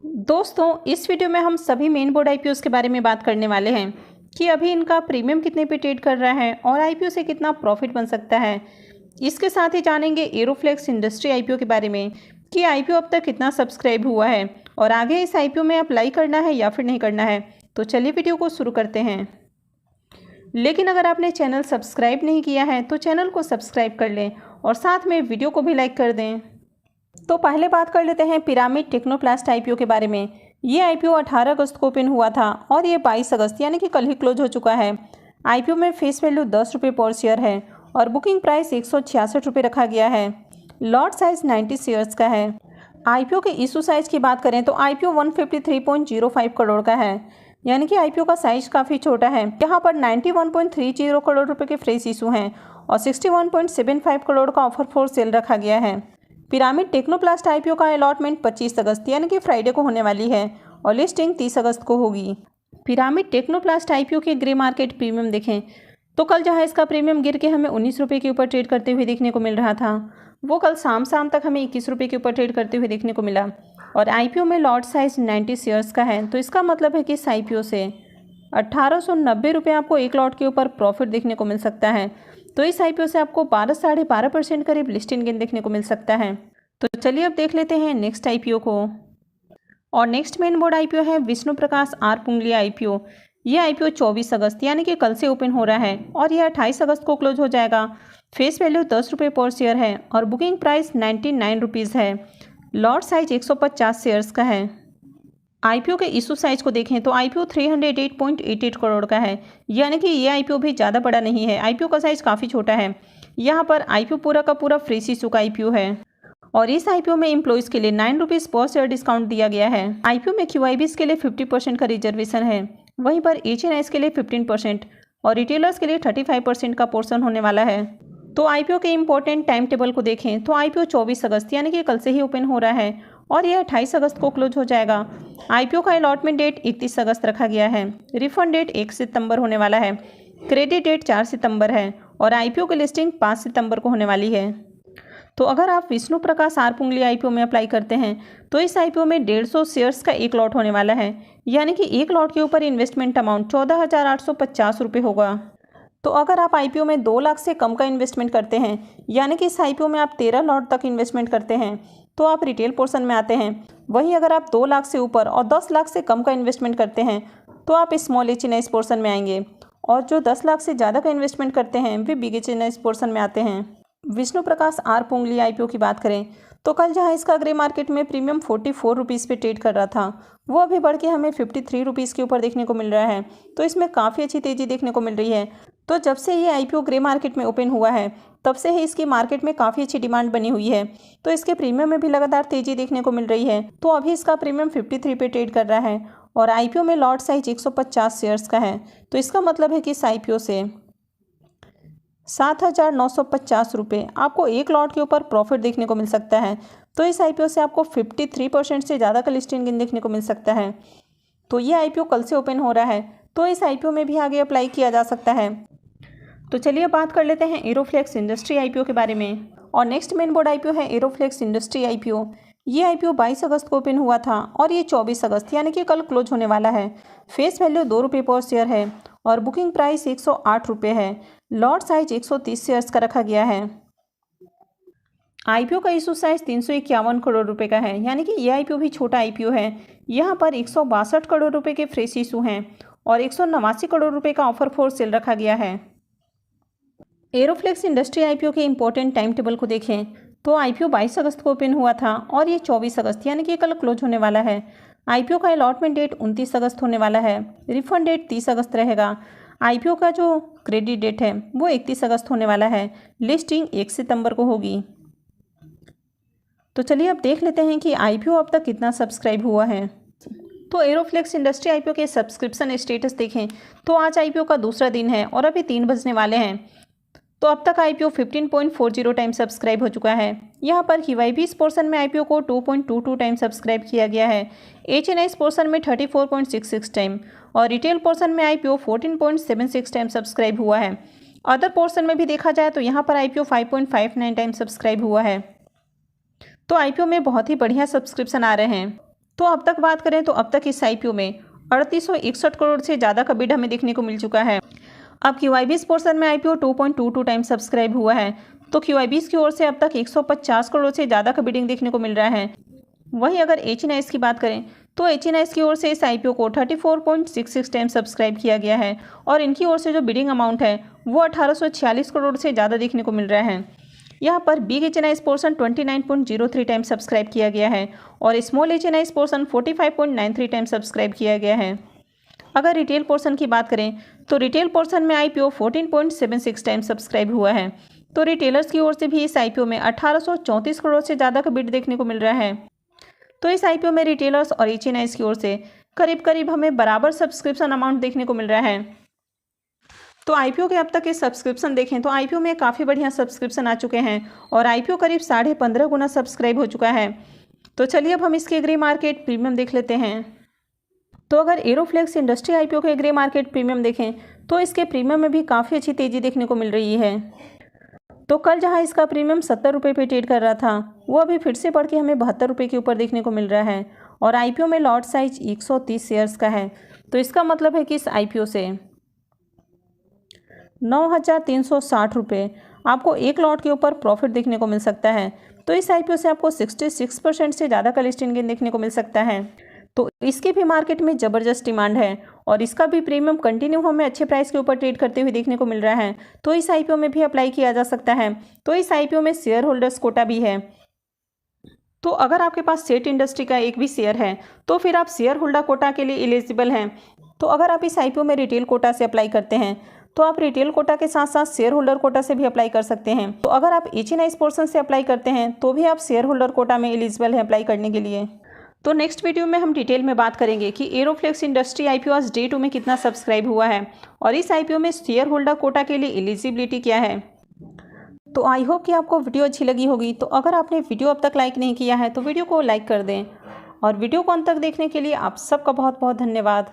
दोस्तों, इस वीडियो में हम सभी मेन बोर्ड आईपीओस के बारे में बात करने वाले हैं कि अभी इनका प्रीमियम कितने पे ट्रेड कर रहा है और आईपीओ से कितना प्रॉफिट बन सकता है। इसके साथ ही जानेंगे एरोफ्लेक्स इंडस्ट्री आईपीओ के बारे में कि आईपीओ अब तक कितना सब्सक्राइब हुआ है और आगे इस आईपीओ में अप्लाई करना है या फिर नहीं करना है। तो चलिए वीडियो को शुरू करते हैं। लेकिन अगर आपने चैनल सब्सक्राइब नहीं किया है तो चैनल को सब्सक्राइब कर लें और साथ में वीडियो को भी लाइक कर दें। तो पहले बात कर लेते हैं पिरामिड टेक्नोप्लास्ट आईपीओ के बारे में। ये आईपीओ 18 अगस्त को ओपन हुआ था और ये 22 अगस्त यानी कि कल ही क्लोज हो चुका है। आईपीओ में फेस वैल्यू 10 रुपये पर शेयर है और बुकिंग प्राइस 166 रुपये रखा गया है। लॉट साइज 90 शेयर्स का है। आईपीओ के इशू साइज की बात करें तो आईपीओ 153.05 करोड़ का है, यानी कि आईपीओ का साइज काफ़ी छोटा है। यहाँ पर 91.30 करोड़ रुपए के फ्रेश इशू हैं और 61.75 करोड़ का ऑफर फॉर सेल रखा गया है। पिरामिड टेक्नोप्लास्ट आईपीओ का अलॉटमेंट 25 अगस्त यानी कि फ्राइडे को होने वाली है और लिस्टिंग 30 अगस्त को होगी। पिरामिड टेक्नोप्लास्ट आईपीओ के ग्रे मार्केट प्रीमियम देखें तो कल जहां इसका प्रीमियम गिर के हमें 19 रुपये के ऊपर ट्रेड करते हुए देखने को मिल रहा था, वो कल शाम तक हमें 21 रुपये के ऊपर ट्रेड करते हुए देखने को मिला। और आईपीओ में लॉट साइज 90 शेयर्स का है, तो इसका मतलब है कि इस आईपीओ से 1890 रुपये आपको एक लॉट के ऊपर प्रॉफिट देखने को मिल सकता है। तो इस आईपीओ से आपको 12-12.5% करीब लिस्टिंग गेन देखने को मिल सकता है। तो चलिए अब देख लेते हैं नेक्स्ट आईपीओ को। और नेक्स्ट मेन बोर्ड आईपीओ है विष्णु प्रकाश आर पुंगलिया आईपीओ। ये आईपीओ 24 अगस्त यानी कि कल से ओपन हो रहा है और यह 28 अगस्त को क्लोज हो जाएगा। फेस वैल्यू 10 रुपये पर शेयर है और बुकिंग प्राइस 99 रुपीज़ है। लॉट साइज 150 शेयर्स का है। आईपीओ के इशू साइज को देखें तो आईपीओ 308.88 करोड़ का है, यानी कि ये आईपीओ भी ज़्यादा बड़ा नहीं है। आईपीओ का साइज काफ़ी छोटा है। यहाँ पर आईपीओ पूरा का पूरा फ्रेश इशू का आईपीओ है और इस आईपीओ में एम्प्लॉइज़ के लिए 9 रुपीज़ पर शेयर डिस्काउंट दिया गया है। आईपीओ में क्यूआईबीज के लिए 50% का रिजर्वेशन है, वहीं पर एचएनआईज के लिए 15% और रिटेलर्स के लिए 35% का पोर्शन होने वाला है। तो आईपीओ के इम्पोर्टेंट टाइम टेबल को देखें तो आईपीओ 24 अगस्त यानी कि कल से ही ओपन हो रहा है और यह 28 अगस्त को क्लोज हो जाएगा। आईपीओ का अलॉटमेंट डेट 31 अगस्त रखा गया है। रिफंड डेट 1 सितंबर होने वाला है। क्रेडिट डेट 4 सितंबर है और आईपीओ की लिस्टिंग 5 सितंबर को होने वाली है। तो अगर आप विष्णु प्रकाश आर पुंगलिया आईपीओ में अप्लाई करते हैं तो इस आईपीओ में 150 शेयर्स का एक लॉट होने वाला है, यानी कि एक लॉट के ऊपर इन्वेस्टमेंट अमाउंट 14,850 रुपये होगा। तो अगर आप आईपीओ में 2 लाख से कम का इन्वेस्टमेंट करते हैं, यानी कि इस आईपीओ में आप 13 लॉट तक इन्वेस्टमेंट करते हैं, तो आप रिटेल पोर्शन में आते हैं। वहीं अगर आप 2 लाख से ऊपर और 10 लाख से कम का इन्वेस्टमेंट करते हैं तो आप स्मॉल एचएनआईज पोर्शन में आएंगे और जो 10 लाख से ज़्यादा का इन्वेस्टमेंट करते हैं वे बिग एचएनआईज पोर्शन में आते हैं। विष्णु प्रकाश आर पुंगलिया आईपीओ की बात करें तो कल जहां इसका ग्रे मार्केट में प्रीमियम 44 रुपीज़ पे ट्रेड कर रहा था, वो अभी बढ़ के हमें 53 रुपीज़ के ऊपर देखने को मिल रहा है। तो इसमें काफ़ी अच्छी तेज़ी देखने को मिल रही है। तो जब से ये आईपीओ ग्रे मार्केट में ओपन हुआ है तब से ही इसकी मार्केट में काफ़ी अच्छी डिमांड बनी हुई है। तो इसके प्रीमियम में भी लगातार तेज़ी देखने को मिल रही है। तो अभी इसका प्रीमियम 53 पे ट्रेड कर रहा है और आईपीओ में लॉट साइज 150 शेयर्स का है। तो इसका मतलब है कि इस आईपीओ से 7,950 रुपये आपको एक लॉट के ऊपर प्रॉफिट देखने को मिल सकता है। तो इस आईपीओ से आपको 53% से ज़्यादा का लिस्टिंग गेन देखने को मिल सकता है। तो ये आईपीओ कल से ओपन हो रहा है, तो इस आईपीओ में भी आगे अप्लाई किया जा सकता है। तो चलिए बात कर लेते हैं एरोफ्लेक्स इंडस्ट्री आईपीओ के बारे में। और नेक्स्ट मेन बोर्ड आईपीओ है एरोफ्लेक्स इंडस्ट्री आईपीओ। ये आईपीओ 22 अगस्त को ओपन हुआ था और ये 24 अगस्त यानी कि कल क्लोज होने वाला है। फेस वैल्यू 2 रुपये पर शेयर है और बुकिंग प्राइस 108 रुपये है। लॉट साइज 130 शेयर्स का रखा गया है। आईपीओ का इशू साइज 351 करोड़ रुपए का है, यानी कि ये आईपीओ भी छोटा आईपीओ है। यहाँ पर 162 करोड़ रुपए के फ्रेश इशू हैं और 189 करोड़ रुपए का ऑफर फॉर सेल रखा गया है। एरोफ्लेक्स इंडस्ट्री आईपीओ के इंपॉर्टेंट टाइम टेबल को देखें तो आईपीओ 22 अगस्त को ओपन हुआ था और ये 24 अगस्त यानी कि कल क्लोज होने वाला है। आईपीओ का अलॉटमेंट डेट 29 अगस्त होने वाला है। रिफंड डेट 30 अगस्त रहेगा। आईपीओ का जो क्रेडिट डेट है वो 31 अगस्त होने वाला है। लिस्टिंग 1 सितंबर को होगी। तो चलिए अब देख लेते हैं कि आईपीओ अब तक कितना सब्सक्राइब हुआ है। तो एरोफ्लेक्स इंडस्ट्री आईपीओ के सब्सक्रिप्शन स्टेटस देखें तो आज आईपीओ का दूसरा दिन है और अभी 3 बजने वाले हैं। तो अब तक आईपीओ 15.40 टाइम सब्सक्राइब हो चुका है। यहाँ पर क्यूआईबीज पोर्शन में आईपीओ को 2.22 टाइम सब्सक्राइब किया गया है। एचएनआईज पोर्शन में 34.66 टाइम और रिटेल पोर्शन में आईपीओ 14.76 टाइम सब्सक्राइब हुआ है। अदर पोर्शन में भी देखा जाए तो यहाँ पर आईपीओ 5.59 टाइम सब्सक्राइब हुआ है। तो आईपीओ में बहुत ही बढ़िया सब्सक्रिप्शन आ रहे हैं। तो अब तक बात करें तो अब तक इस IPO में 3861 करोड़ से ज़्यादा का बिड हमें देखने को मिल चुका है। अब QIB's पोर्शन में IPO 2.22 टाइम सब्सक्राइब हुआ है, तो QIB's की ओर से अब तक 150 करोड़ से ज़्यादा का बिडिंग देखने को मिल रहा है। वहीं अगर HNIs की बात करें तो HNIs की ओर से इस IPO को 34.66 टाइम सब्सक्राइब किया गया है और इनकी ओर से जो बिडिंग अमाउंट है वो 1846 करोड़ से ज़्यादा देखने को मिल रहा है। यहाँ पर big HNIs portion 29.03 time subscribe किया गया है और small HNIs portion 45.93 time subscribe किया गया है। अगर रिटेल पोर्शन की बात करें तो रिटेल पोर्शन में IPO 14.76 टाइम सब्सक्राइब हुआ है, तो रिटेलर्स की ओर से भी इस IPO में 1834 करोड़ से ज़्यादा का बिड देखने को मिल रहा है। तो इस IPO में रिटेलर्स और HNIs की ओर से करीब करीब हमें बराबर सब्सक्रिप्शन अमाउंट देखने को मिल रहा है। तो IPO के अब तक के सब्सक्रिप्शन देखें तो IPO में काफ़ी बढ़िया सब्सक्रिप्शन आ चुके हैं और IPO करीब 15.5 गुना सब्सक्राइब हो चुका है। तो चलिए अब हम इसके एग्री मार्केट प्रीमियम देख लेते हैं। तो अगर एरोफ्लेक्स इंडस्ट्री IPO के एग्री मार्केट प्रीमियम देखें तो इसके प्रीमियम में भी काफ़ी अच्छी तेज़ी देखने को मिल रही है। तो कल जहां इसका प्रीमियम 70 रुपये पे ट्रेड कर रहा था वो अभी फिर से बढ़ के हमें 72 रुपये के ऊपर देखने को मिल रहा है और IPO में लॉट साइज 130 शेयर्स का है। तो इसका मतलब है कि इस IPO से 9,360 रुपये आपको एक लॉट के ऊपर प्रॉफिट देखने को मिल सकता है। तो इस IPO से आपको 66% से ज़्यादा का लिस्टिंग गेन देखने को मिल सकता है। तो इसकी भी मार्केट में ज़बरदस्त डिमांड है और इसका भी प्रीमियम कंटिन्यू हमें अच्छे प्राइस के ऊपर ट्रेड करते हुए देखने को मिल रहा है। तो इस IPO में भी अप्लाई किया जा सकता है। तो इस IPO में शेयर होल्डर्स कोटा भी है। तो अगर आपके पास सेट इंडस्ट्री का एक भी शेयर है तो फिर आप शेयर होल्डर कोटा के लिए एलिजिबल हैं। तो अगर आप इस IPO में रिटेल कोटा से अप्लाई करते हैं तो आप रिटेल कोटा के साथ साथ शेयर होल्डर कोटा से भी अप्लाई कर सकते हैं। तो अगर आप HNIs पोर्शन से अप्लाई करते हैं तो भी आप शेयर होल्डर कोटा में एलिजिबल हैं अप्लाई करने के लिए। तो नेक्स्ट वीडियो में हम डिटेल में बात करेंगे कि एरोफ्लेक्स इंडस्ट्री IPO आज डे 2 में कितना सब्सक्राइब हुआ है और इस IPO में शेयर होल्डर कोटा के लिए एलिजिबिलिटी क्या है। तो आई होप कि आपको वीडियो अच्छी लगी होगी। तो अगर आपने वीडियो अब तक लाइक नहीं किया है तो वीडियो को लाइक कर दें और वीडियो को अंत तक देखने के लिए आप सबका बहुत बहुत धन्यवाद।